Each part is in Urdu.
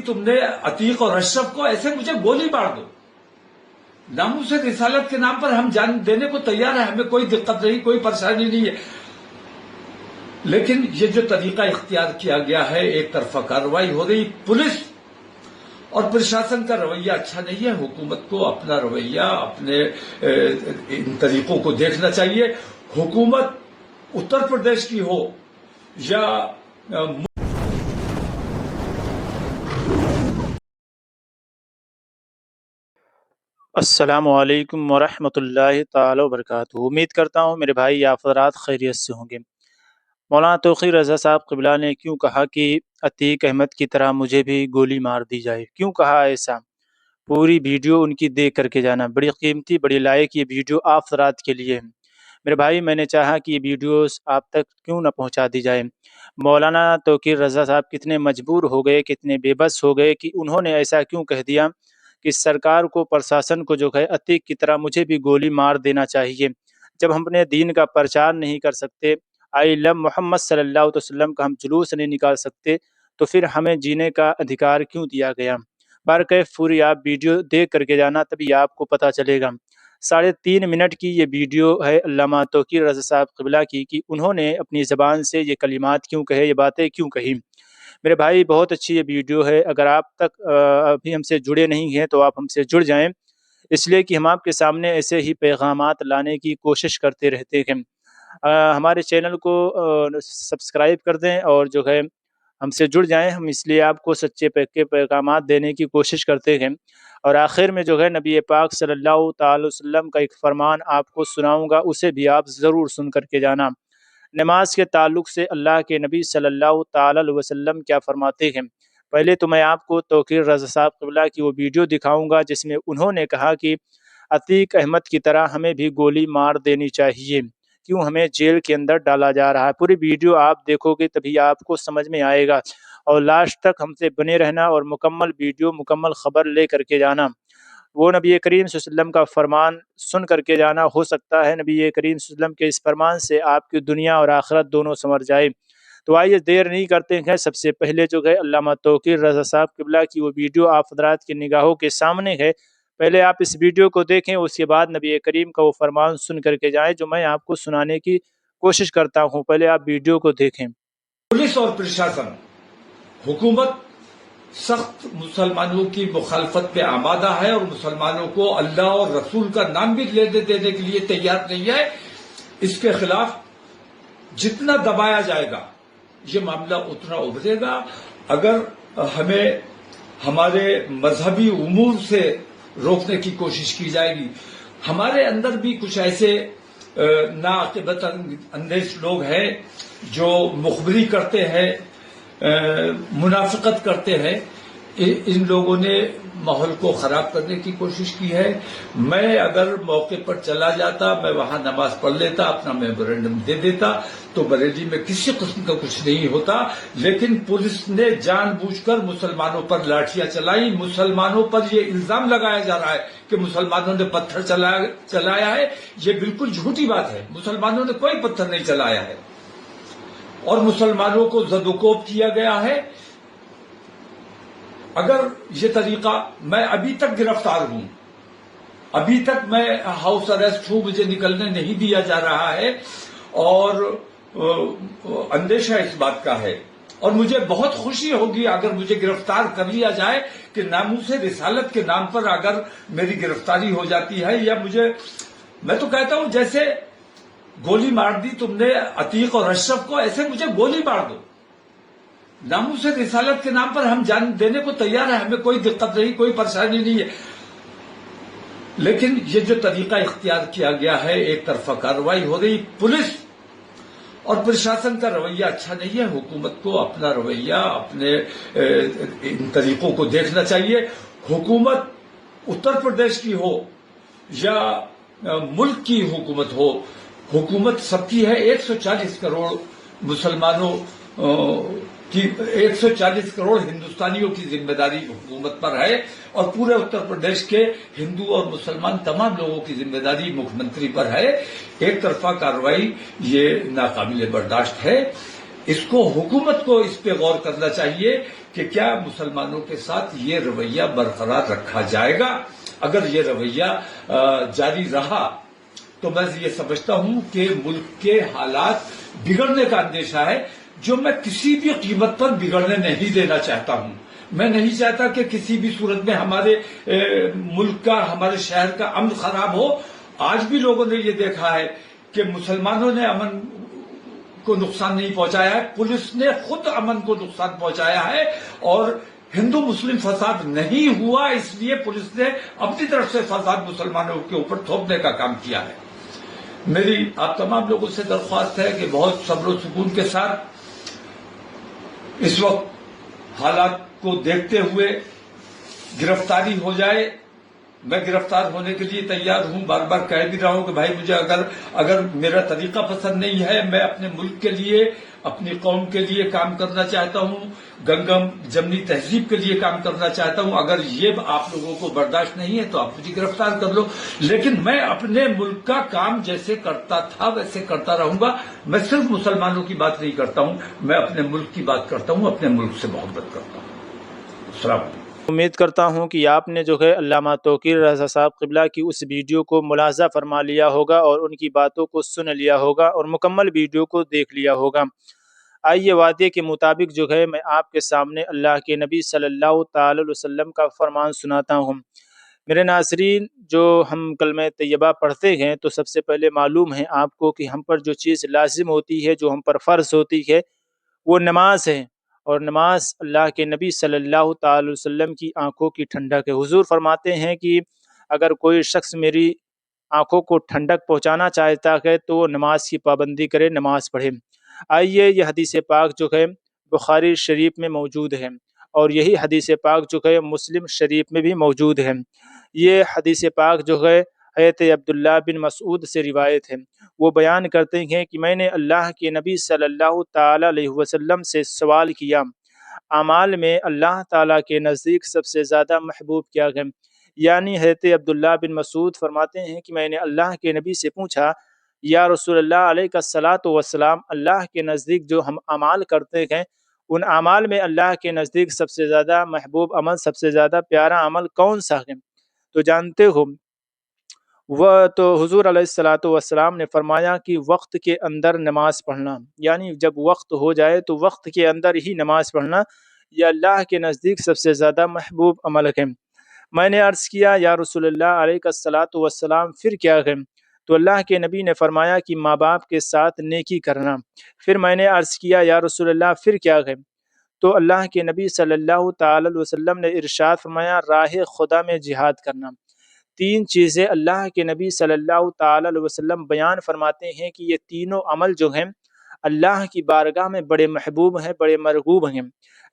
تم نے عتیق اور اشرف کو، ایسے مجھے گولی مار دو، ناموس رسالت کے نام پر ہم جان دینے کو تیار ہیں، ہمیں کوئی دقت نہیں، کوئی پریشانی نہیں ہے۔ لیکن یہ جو طریقہ اختیار کیا گیا ہے، ایک طرفہ کارروائی ہو رہی، پولیس اور پرشاسن کا رویہ اچھا نہیں ہے۔ حکومت کو اپنا رویہ، اپنے ان طریقوں کو دیکھنا چاہیے۔ حکومت اتر پردیش کی ہو یا السلام علیکم ورحمۃ اللہ تعالی وبرکاتہ۔ امید کرتا ہوں میرے بھائی آپ حضرات خیریت سے ہوں گے۔ مولانا توقیر رضا صاحب قبلہ نے کیوں کہا کہ عتیق احمد کی طرح مجھے بھی گولی مار دی جائے؟ کیوں کہا ایسا؟ پوری ویڈیو ان کی دیکھ کر کے جانا، بڑی قیمتی، بڑی لائق یہ ویڈیو آپ حضرات کے لیے ہے۔ میرے بھائی، میں نے چاہا کہ یہ ویڈیوز آپ تک کیوں نہ پہنچا دی جائے۔ مولانا توقیر رضا صاحب کتنے مجبور ہو گئے، کتنے بے بس ہو گئے کہ انہوں نے ایسا کیوں کہہ دیا کہ سرکار کو، پرشاسن کو جو ہے عتیق کی طرح مجھے بھی گولی مار دینا چاہیے۔ جب ہم اپنے دین کا پرچار نہیں کر سکتے، آئی لو محمد صلی اللہ علیہ وسلم کا ہم جلوس نہیں نکال سکتے، تو پھر ہمیں جینے کا ادھیکار کیوں دیا گیا؟ بارکیف پوری آپ ویڈیو دیکھ کر کے جانا، تبھی آپ کو پتہ چلے گا۔ 3.5 منٹ کی یہ ویڈیو ہے علامہ توقیر رضا صاحب قبلہ کی، کہ انہوں نے اپنی زبان سے یہ کلمات کیوں کہے، یہ باتیں کیوں کہی۔ میرے بھائی، بہت اچھی یہ ویڈیو ہے۔ اگر آپ تک ابھی ہم سے جڑے نہیں ہیں تو آپ ہم سے جڑ جائیں، اس لیے کہ ہم آپ کے سامنے ایسے ہی پیغامات لانے کی کوشش کرتے رہتے ہیں۔ ہمارے چینل کو سبسکرائب کر دیں اور جو ہے ہم سے جڑ جائیں۔ ہم اس لیے آپ کو سچے پکے پیغامات دینے کی کوشش کرتے ہیں۔ اور آخر میں جو ہے نبی پاک صلی اللہ تعالی وسلم کا ایک فرمان آپ کو سناؤں گا، اسے بھی آپ ضرور سن کر کے جانا۔ نماز کے تعلق سے اللہ کے نبی صلی اللہ تعالی علیہ وسلم کیا فرماتے ہیں؟ پہلے تو میں آپ کو توقیر رضا صاحب قبلہ کی وہ ویڈیو دکھاؤں گا جس میں انہوں نے کہا کہ عتیق احمد کی طرح ہمیں بھی گولی مار دینی چاہیے، کیوں ہمیں جیل کے اندر ڈالا جا رہا ہے۔ پوری ویڈیو آپ دیکھو گے تبھی آپ کو سمجھ میں آئے گا، اور لاسٹ تک ہم سے بنے رہنا اور مکمل ویڈیو، مکمل خبر لے کر کے جانا۔ وہ نبی کریم صلی اللہ علیہ وسلم کا فرمان سن کر کے جانا، ہو سکتا ہے نبی کریم صلی اللہ علیہ وسلم کے اس فرمان سے آپ کی دنیا اور آخرت دونوں سنور جائے۔ تو آئیے دیر نہیں کرتے ہیں، سب سے پہلے جو ہے علامہ توقیر رضا صاحب قبلہ کی وہ ویڈیو آپ حضرات کی نگاہوں کے سامنے ہے۔ پہلے آپ اس ویڈیو کو دیکھیں، اس کے بعد نبی کریم کا وہ فرمان سن کر کے جائیں جو میں آپ کو سنانے کی کوشش کرتا ہوں۔ پہلے آپ ویڈیو کو دیکھیں۔ پولیس اور پرشاسن، حکومت سخت مسلمانوں کی مخالفت پہ آمادہ ہے اور مسلمانوں کو اللہ اور رسول کا نام بھی لینے دینے کے لیے تیار نہیں ہے۔ اس کے خلاف جتنا دبایا جائے گا یہ معاملہ اتنا ابھرے گا۔ اگر ہمیں ہمارے مذہبی امور سے روکنے کی کوشش کی جائے گی، ہمارے اندر بھی کچھ ایسے ناعاقبت اندیش لوگ ہیں جو مخبری کرتے ہیں، منافقت کرتے ہیں، ان لوگوں نے ماحول کو خراب کرنے کی کوشش کی ہے۔ میں اگر موقع پر چلا جاتا، میں وہاں نماز پڑھ لیتا، اپنا میمورنڈم دے دیتا تو بریلی میں کسی قسم کا کچھ نہیں ہوتا۔ لیکن پولیس نے جان بوجھ کر مسلمانوں پر لاٹھیاں چلائی، مسلمانوں پر یہ الزام لگایا جا رہا ہے کہ مسلمانوں نے پتھر چلایا ہے۔ یہ بالکل جھوٹی بات ہے، مسلمانوں نے کوئی پتھر نہیں چلایا ہے، اور مسلمانوں کو زد و کوب کیا گیا ہے۔ اگر یہ طریقہ، میں ابھی تک گرفتار ہوں، ابھی تک میں ہاؤس اریسٹ ہوں، مجھے نکلنے نہیں دیا جا رہا ہے، اور اندیشہ اس بات کا ہے، اور مجھے بہت خوشی ہوگی اگر مجھے گرفتار کر لیا جائے کہ ناموس رسالت کے نام پر اگر میری گرفتاری ہو جاتی ہے، یا میں تو کہتا ہوں جیسے گولی مار دی تم نے عتیق اور اشرف کو، ایسے مجھے گولی مار دو، ناموس رسالت کے نام پر ہم جان دینے کو تیار ہیں، ہمیں کوئی دقت نہیں، کوئی پریشانی نہیں ہے۔ لیکن یہ جو طریقہ اختیار کیا گیا ہے، ایک طرفہ کارروائی ہو رہی، پولیس اور پرشاسن کا رویہ اچھا نہیں ہے۔ حکومت کو اپنا رویہ، اپنے ان طریقوں کو دیکھنا چاہیے۔ حکومت اتر پردیش کی ہو یا ملک کی حکومت ہو، حکومت سب کی ہے۔ 140 کروڑ مسلمانوں کی، 140 کروڑ ہندوستانیوں کی ذمہ داری حکومت پر ہے، اور پورے اتر پردیش کے ہندو اور مسلمان تمام لوگوں کی ذمہ داری مکھ منتری پر ہے۔ ایک طرفہ کارروائی یہ ناقابل برداشت ہے۔ اس کو حکومت کو اس پہ غور کرنا چاہیے کہ کہ کیا مسلمانوں کے ساتھ یہ رویہ برقرار رکھا جائے گا. اگر یہ رویہ جاری رہا تو میں یہ سمجھتا ہوں کہ ملک کے حالات بگڑنے کا اندیشہ ہے، جو میں کسی بھی قیمت پر بگڑنے نہیں دینا چاہتا ہوں. میں نہیں چاہتا کہ کسی بھی صورت میں ہمارے ملک کا، ہمارے شہر کا امن خراب ہو. آج بھی لوگوں نے یہ دیکھا ہے کہ مسلمانوں نے امن کو نقصان نہیں پہنچایا ہے، پولیس نے خود امن کو نقصان پہنچایا ہے، اور ہندو مسلم فساد نہیں ہوا اس لیے پولیس نے اپنی طرف سے فساد مسلمانوں کے اوپر تھوپنے کا کام کیا ہے. میری آپ تمام لوگوں سے درخواست ہے کہ بہت صبر و سکون کے ساتھ اس وقت حالات کو دیکھتے ہوئے گرفتاری ہو جائے. میں گرفتار ہونے کے لیے تیار ہوں، بار بار کہہ بھی رہا ہوں کہ بھائی مجھے اگر میرا طریقہ پسند نہیں ہے، میں اپنے ملک کے لیے، اپنی قوم کے لیے کام کرنا چاہتا ہوں، گنگم جمنی تہذیب کے لیے کام کرنا چاہتا ہوں. اگر یہ آپ لوگوں کو برداشت نہیں ہے تو آپ مجھے گرفتار کر لو، لیکن میں اپنے ملک کا کام جیسے کرتا تھا ویسے کرتا رہوں گا. میں صرف مسلمانوں کی بات نہیں کرتا ہوں، میں اپنے ملک کی بات کرتا ہوں، اپنے ملک سے محبت کرتا ہوں. السلام علیکم. امید کرتا ہوں کہ آپ نے جو ہے علامہ توقیر رضا صاحب قبلہ کی اس ویڈیو کو ملاحظہ فرما لیا ہوگا اور ان کی باتوں کو سن لیا ہوگا اور مکمل ویڈیو کو دیکھ لیا ہوگا. آئیے وعدے کے مطابق جو ہے میں آپ کے سامنے اللہ کے نبی صلی اللہ تعالی علیہ وسلم کا فرمان سناتا ہوں. میرے ناظرین، جو ہم کلمہ طیبہ پڑھتے ہیں تو سب سے پہلے معلوم ہے آپ کو کہ ہم پر جو چیز لازم ہوتی ہے، جو ہم پر فرض ہوتی ہے، وہ نماز ہے. اور نماز اللہ کے نبی صلی اللہ تعالی علیہ وسلم کی آنکھوں کی ٹھنڈک ہے. حضور فرماتے ہیں کہ اگر کوئی شخص میری آنکھوں کو ٹھنڈک پہنچانا چاہتا ہے تو وہ نماز کی پابندی کرے، نماز پڑھے. آئیے یہ حدیث پاک جو ہے بخاری شریف میں موجود ہے، اور یہی حدیث پاک جو ہے مسلم شریف میں بھی موجود ہے. یہ حدیث پاک جو ہے حضرت عبداللہ بن مسعود سے روایت ہے. وہ بیان کرتے ہیں کہ میں نے اللہ کے نبی صلی اللہ تعالی علیہ وسلم سے سوال کیا، اعمال میں اللہ تعالیٰ کے نزدیک سب سے زیادہ محبوب کیا ہے؟ یعنی حضرت عبداللہ بن مسعود فرماتے ہیں کہ میں نے اللہ کے نبی سے پوچھا، یا رسول اللہ علیہ الصلاۃ والسلام، اللہ کے نزدیک جو ہم اعمال کرتے ہیں ان اعمال میں اللہ کے نزدیک سب سے زیادہ محبوب عمل، سب سے زیادہ پیارا عمل کون سا ہے؟ تو جانتے ہو وہ تو حضور علیہ الصلاۃ والسلام نے فرمایا کہ وقت کے اندر نماز پڑھنا، یعنی جب وقت ہو جائے تو وقت کے اندر ہی نماز پڑھنا یہ اللہ کے نزدیک سب سے زیادہ محبوب عمل ہے. میں نے عرض کیا، یا رسول اللہ علیہ الصلاۃ والسلام پھر کیا ہے؟ تو اللہ کے نبی نے فرمایا کہ ماں باپ کے ساتھ نیکی کرنا. پھر میں نے عرض کیا، یا رسول اللہ پھر کیا ہے؟ تو اللہ کے نبی صلی اللہ تعالی علیہ وسلم نے ارشاد فرمایا، راہ خدا میں جہاد کرنا. 3 چیزیں اللہ کے نبی صلی اللہ تعالی علیہ وسلم بیان فرماتے ہیں کہ یہ تینوں عمل جو ہیں اللہ کی بارگاہ میں بڑے محبوب ہیں، بڑے مرغوب ہیں.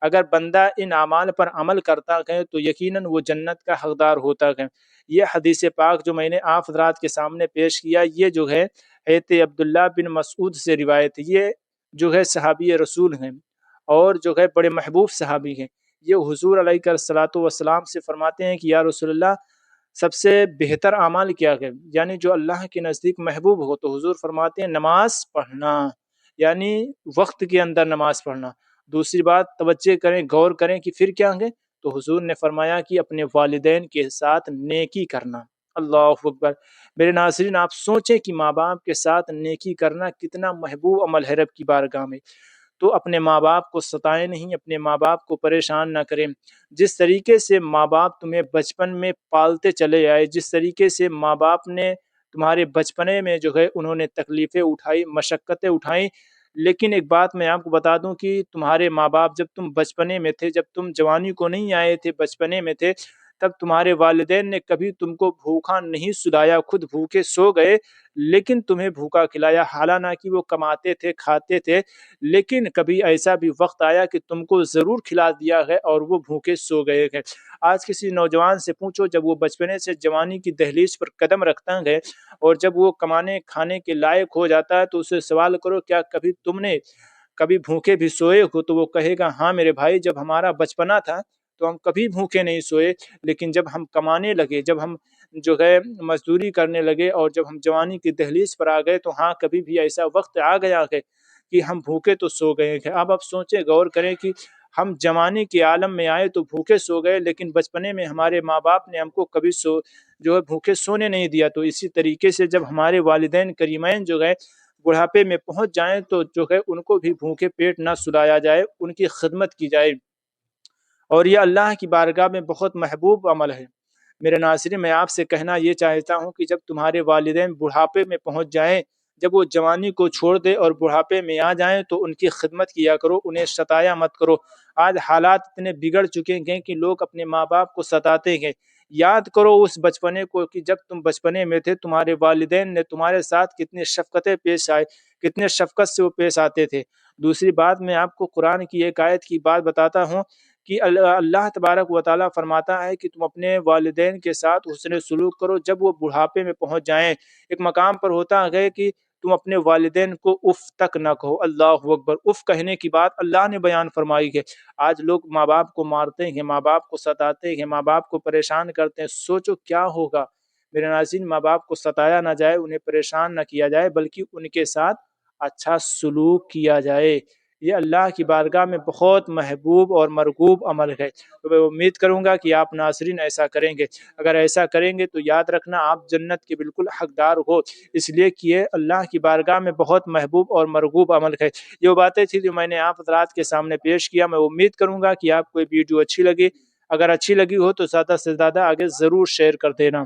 اگر بندہ ان اعمال پر عمل کرتا ہے تو یقیناً وہ جنت کا حقدار ہوتا ہے. یہ حدیث پاک جو میں نے آپ حضرات کے سامنے پیش کیا، یہ جو ہے حضرت عبداللہ بن مسعود سے روایت ہے. یہ جو ہے صحابی رسول ہیں اور جو ہے بڑے محبوب صحابی ہیں. یہ حضور علیہ الصلاۃ والسلام سے فرماتے ہیں کہ یا رسول اللہ سب سے بہتر اعمال کیا ہے، یعنی جو اللہ کے نزدیک محبوب ہو. تو حضور فرماتے ہیں نماز پڑھنا، یعنی وقت کے اندر نماز پڑھنا. دوسری بات توجہ کریں، غور کریں کہ پھر کیا ہے؟ تو حضور نے فرمایا کہ اپنے والدین کے ساتھ نیکی کرنا. اللہ اکبر. میرے ناظرین، آپ سوچیں کہ ماں باپ کے ساتھ نیکی کرنا کتنا محبوب عمل ہے رب کی بارگاہ میں. تو اپنے ماں باپ کو ستائیں نہیں، اپنے ماں باپ کو پریشان نہ کریں. جس طریقے سے ماں باپ تمہیں بچپن میں پالتے چلے آئے، جس طریقے سے ماں باپ نے تمہارے بچپنے میں جو ہے انہوں نے تکلیفیں اٹھائی، مشقتیں اٹھائیں، لیکن ایک بات میں آپ کو بتا دوں کہ تمہارے ماں باپ جب تم بچپنے میں تھے، جب تم جوانی کو نہیں آئے تھے، بچپنے میں تھے، تب تمہارے والدین نے کبھی تم کو بھوکا نہیں سلایا، خود بھوکے سو گئے لیکن تمہیں بھوکا کھلایا. حالانکہ وہ کماتے تھے، کھاتے تھے، لیکن کبھی ایسا بھی وقت آیا کہ تم کو ضرور کھلا دیا ہے اور وہ بھوکے سو گئے ہیں. آج کسی نوجوان سے پوچھو، جب وہ بچپنے سے جوانی کی دہلیز پر قدم رکھتا ہے اور جب وہ کمانے کھانے کے لائق ہو جاتا ہے تو اسے سوال کرو کیا کبھی تم نے کبھی بھوکے بھی سوئے ہو؟ تو وہ کہے گا ہاں میرے بھائی، جب ہمارا بچپنا تھا تو ہم کبھی بھوکے نہیں سوئے، لیکن جب ہم کمانے لگے، جب ہم جو ہے مزدوری کرنے لگے اور جب ہم جوانی کی دہلیز پر آ گئے تو ہاں کبھی بھی ایسا وقت آ گیا ہے کہ ہم بھوکے تو سو گئے ہیں. اب آپ سوچیں، غور کریں کہ ہم جوانی کے عالم میں آئے تو بھوکے سو گئے، لیکن بچپنے میں ہمارے ماں باپ نے ہم کو کبھی جو ہے بھوکے سونے نہیں دیا۔ تو اسی طریقے سے جب ہمارے والدین کریمین جو ہے بڑھاپے میں پہنچ جائیں تو جو ہے ان کو بھی بھوکے پیٹ نہ سلایا جائے، ان کی خدمت کی جائے، اور یہ اللہ کی بارگاہ میں بہت محبوب عمل ہے۔ میرے ناظرین، میں آپ سے کہنا یہ چاہتا ہوں کہ جب تمہارے والدین بڑھاپے میں پہنچ جائیں، جب وہ جوانی کو چھوڑ دے اور بڑھاپے میں آ جائیں تو ان کی خدمت کیا کرو، انہیں ستایا مت کرو۔ آج حالات اتنے بگڑ چکے ہیں کہ لوگ اپنے ماں باپ کو ستاتے ہیں۔ یاد کرو اس بچپنے کو کہ جب تم بچپنے میں تھے، تمہارے والدین نے تمہارے ساتھ کتنے شفقتیں پیش آئے، کتنے شفقت سے وہ پیش آتے تھے۔ دوسری بات، میں آپ کو قرآن کی ایک آیت کی بات بتاتا ہوں کہ اللہ تبارک و تعالیٰ فرماتا ہے کہ تم اپنے والدین کے ساتھ حسن سلوک کرو جب وہ بڑھاپے میں پہنچ جائیں۔ ایک مقام پر ہوتا ہے کہ تم اپنے والدین کو اف تک نہ کہو۔ اللہ اکبر! اف کہنے کی بات اللہ نے بیان فرمائی ہے۔ آج لوگ ماں باپ کو مارتے ہیں، ماں باپ کو ستاتے ہیں، ماں باپ کو پریشان کرتے ہیں۔ سوچو کیا ہوگا۔ میرے ناظرین، ماں باپ کو ستایا نہ جائے، انہیں پریشان نہ کیا جائے، بلکہ ان کے ساتھ اچھا سلوک کیا جائے۔ یہ اللہ کی بارگاہ میں بہت محبوب اور مرغوب عمل ہے۔ تو میں امید کروں گا کہ آپ ناظرین ایسا کریں گے۔ اگر ایسا کریں گے تو یاد رکھنا آپ جنت کے بالکل حقدار ہو، اس لیے کہ یہ اللہ کی بارگاہ میں بہت محبوب اور مرغوب عمل ہے۔ یہ باتیں تھی جو میں نے آپ حضرات کے سامنے پیش کیا۔ میں امید کروں گا کہ آپ کو یہ ویڈیو اچھی لگی۔ اگر اچھی لگی ہو تو زیادہ سے زیادہ آگے ضرور شیئر کر دینا۔